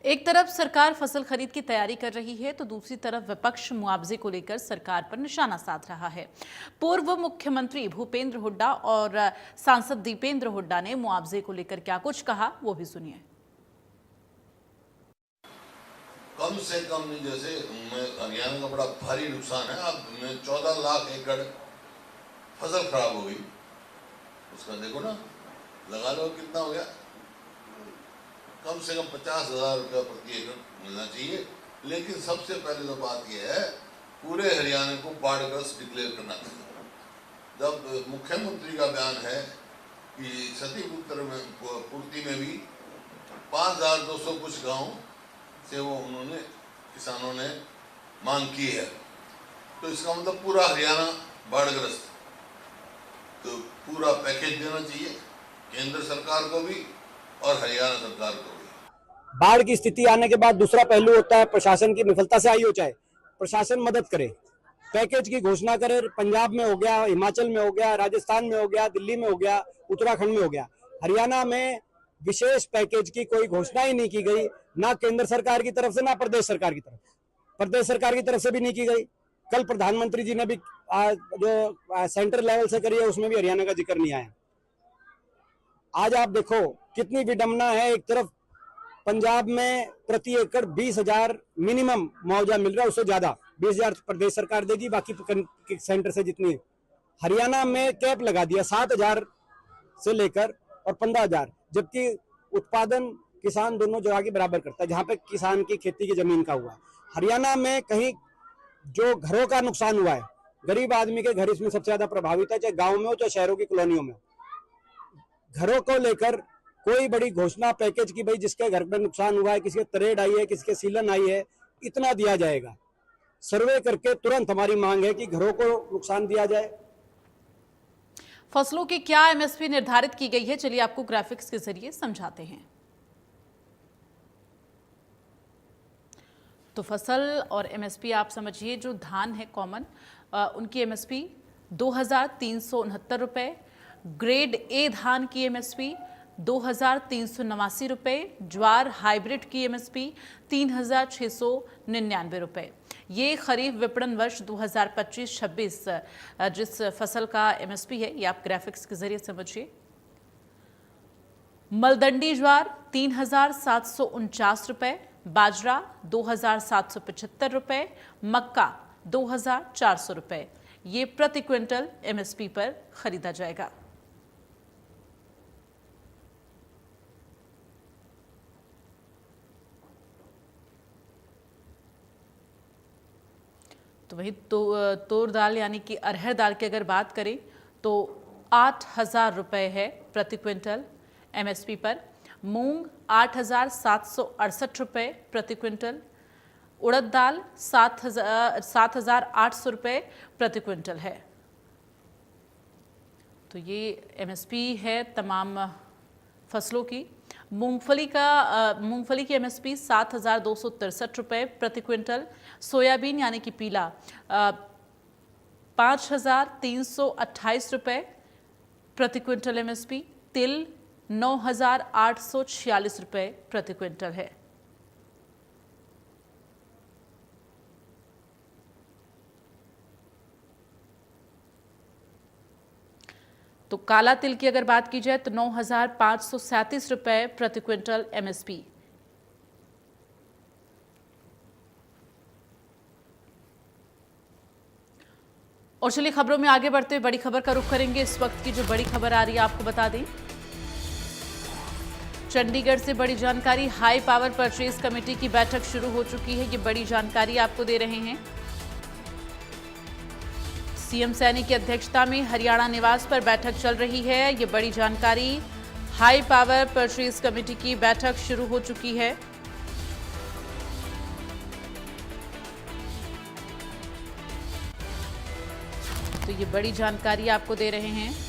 एक तरफ सरकार फसल खरीद की तैयारी कर रही है तो दूसरी तरफ विपक्ष मुआवजे को लेकर सरकार पर निशाना साध रहा है। पूर्व मुख्यमंत्री भूपेंद्र हुड्डा और सांसद दीपेंद्र हुड्डा ने मुआवजे को लेकर क्या कुछ कहा, वो भी सुनिए। कम से कम जैसे हरियाणा का बड़ा भारी नुकसान है। अब 14 लाख एकड़ फसल खराब हो गई, उसका देखो ना, लगा लो कितना हो गया। कम से कम 50,000 रुपया प्रति एकड़ मिलना चाहिए। लेकिन सबसे पहले तो बात यह है, पूरे हरियाणा को बाढ़ग्रस्त डिक्लेयर करना चाहिए। जब मुख्यमंत्री का बयान है कि क्षतिपूर्ति में भी 5,200 कुछ गांव से वो उन्होंने किसानों ने मांग की है, तो इसका मतलब पूरा हरियाणा बाढ़ग्रस्त, तो पूरा पैकेज देना चाहिए केंद्र सरकार को भी और हरियाणा सरकार को भी। बाढ़ की स्थिति आने के बाद दूसरा पहलू होता है प्रशासन की विफलता से आई हो, चाहे प्रशासन मदद करे, पैकेज की घोषणा करे। पंजाब में हो गया, हिमाचल में हो गया, राजस्थान में हो गया, दिल्ली में हो गया, उत्तराखंड में हो गया। हरियाणा में विशेष पैकेज की कोई घोषणा ही नहीं की गई, ना केंद्र सरकार की तरफ से ना प्रदेश सरकार की तरफ से भी नहीं की गई। कल प्रधानमंत्री जी ने भी जो सेंटर लेवल से करी है उसमें भी हरियाणा का जिक्र नहीं आया। आज आप देखो कितनी विडंबना है। एक तरफ पंजाब में प्रति एकड़ 20,000 मिनिमम मुआवजा मिल रहा है, उससे ज्यादा 20,000 प्रदेश सरकार देगी, बाकी सेंटर से जितनी। हरियाणा में कैप लगा दिया 7,000 से लेकर और 15,000, जबकि उत्पादन किसान दोनों जगह के बराबर करता है, जहां पे किसान की खेती की जमीन का हुआ। हरियाणा में कहीं जो घरों का नुकसान हुआ है, गरीब आदमी के घर इसमें सबसे ज्यादा प्रभावित है, चाहे गांव में हो चाहे शहरों की कॉलोनियों में हो। घरों को लेकर कोई बड़ी घोषणा पैकेज की, भाई जिसके घर में नुकसान हुआ है, किसी के तरेड़ आई है, किसी के सीलन आई है, इतना दिया जाएगा। सर्वे करके तुरंत हमारी मांग है कि घरों को नुकसान दिया जाए। फसलों की क्या एमएसपी निर्धारित की गई है, चलिए आपको ग्राफिक्स के जरिए समझाते हैं। तो फसल और एमएसपी आप समझिए, जो धान है कॉमन, उनकी एमएसपी 2,369 रुपये, ग्रेड ए धान की एमएसपी 2,389 रुपये, ज्वार हाइब्रिड की एमएसपी 3,699 रुपये। ये खरीफ विपणन वर्ष 2025-26 जिस फसल का एमएसपी है, ये आप ग्राफिक्स के जरिए समझिए। मलदंडी ज्वार 3,749 रुपये, बाजरा 2,775 रुपये, मक्का 2,400 रुपये। ये प्रति क्विंटल एमएसपी पर खरीदा जाएगा। तो वही तूर दाल यानी कि अरहर दाल की अगर बात करें तो 8,000 रुपये है प्रति क्विंटल एमएसपी पर। मूंग 8,768 रुपये प्रति क्विंटल। उड़द दाल 7,800 रुपये प्रति क्विंटल है। तो ये एमएसपी है तमाम फसलों की। मूंगफली की एमएसपी 7,263 रुपये प्रति क्विंटल। सोयाबीन यानी कि पीला 5,328 रुपये प्रति क्विंटल एमएसपी। तिल 9,846 रुपये प्रति क्विंटल है। तो काला तिल की अगर बात की जाए तो 9,537 रुपये प्रति क्विंटल एमएसपी। और चलिए खबरों में आगे बढ़ते हुए बड़ी खबर का रुख करेंगे। इस वक्त की जो बड़ी खबर आ रही है आपको बता दें, चंडीगढ़ से बड़ी जानकारी। हाई पावर परचेज कमेटी की बैठक शुरू हो चुकी है, ये बड़ी जानकारी आपको दे रहे हैं। सीएम सैनी की अध्यक्षता में हरियाणा निवास पर बैठक चल रही है, ये बड़ी जानकारी। हाई पावर परचेज कमेटी की बैठक शुरू हो चुकी है। तो ये बड़ी जानकारी आपको दे रहे हैं।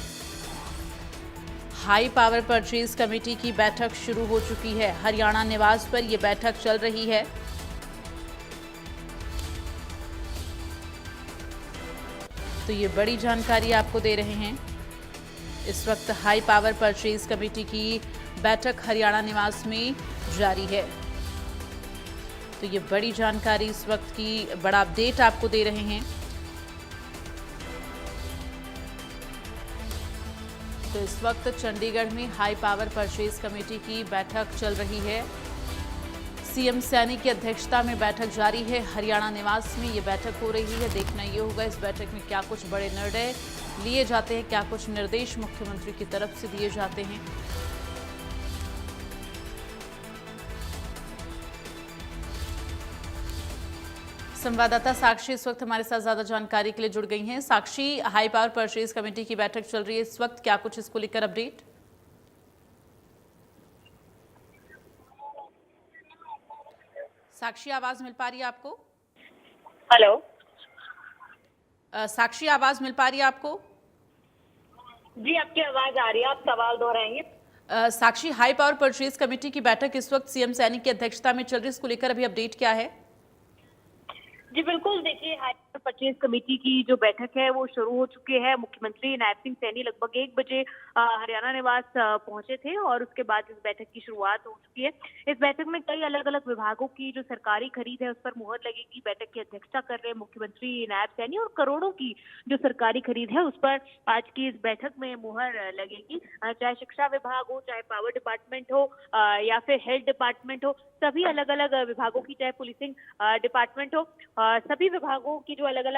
हाई पावर परचेज कमेटी की बैठक शुरू हो चुकी है, हरियाणा निवास पर यह बैठक चल रही है। तो ये बड़ी जानकारी आपको दे रहे हैं। इस वक्त हाई पावर परचेज कमेटी की बैठक हरियाणा निवास में जारी है। तो ये बड़ी जानकारी इस वक्त की, बड़ा अपडेट आपको दे रहे हैं। तो इस वक्त चंडीगढ़ में हाई पावर परचेज कमेटी की बैठक चल रही है। सीएम सैनी की अध्यक्षता में बैठक जारी है। हरियाणा निवास में ये बैठक हो रही है। देखना ये होगा इस बैठक में क्या कुछ बड़े निर्णय लिए जाते हैं, क्या कुछ निर्देश मुख्यमंत्री की तरफ से दिए जाते हैं। संवाददाता साक्षी इस वक्त हमारे साथ ज्यादा जानकारी के लिए जुड़ गई हैं। साक्षी, हाई पावर परचेज कमेटी की बैठक चल रही है इस वक्त, क्या कुछ इसको लेकर अपडेट? साक्षी, आवाज मिल पा रही है आपको? हेलो। साक्षी, आवाज मिल पा रही है आपको? जी, आपकी आवाज आ रही है, आप सवाल दोहराएंगे। साक्षी, हाई पावर परचेज कमेटी की बैठक इस वक्त सीएम सैनी की अध्यक्षता में चल रही है, इसको लेकर अभी अपडेट क्या है? जी बिल्कुल, देखिए हाई पावर परचेज कमेटी की जो बैठक है वो शुरू हो चुकी है। मुख्यमंत्री नायब सिंह सैनी लगभग 1 बजे हरियाणा निवास पहुंचे थे और उसके बाद इस बैठक की शुरुआत हो चुकी है। इस बैठक में कई अलग अलग विभागों की जो सरकारी खरीद है उस पर मुहर लगेगी। बैठक की अध्यक्षता कर रहे मुख्यमंत्री नायब सैनी और करोड़ों की जो सरकारी खरीद है उस पर आज की इस बैठक में मुहर लगेगी। चाहे शिक्षा विभाग हो, चाहे पावर डिपार्टमेंट हो या फिर हेल्थ डिपार्टमेंट हो, सभी अलग अलग विभागों की, चाहे पुलिसिंग डिपार्टमेंट हो, सभी विभागों की जो अलग अलग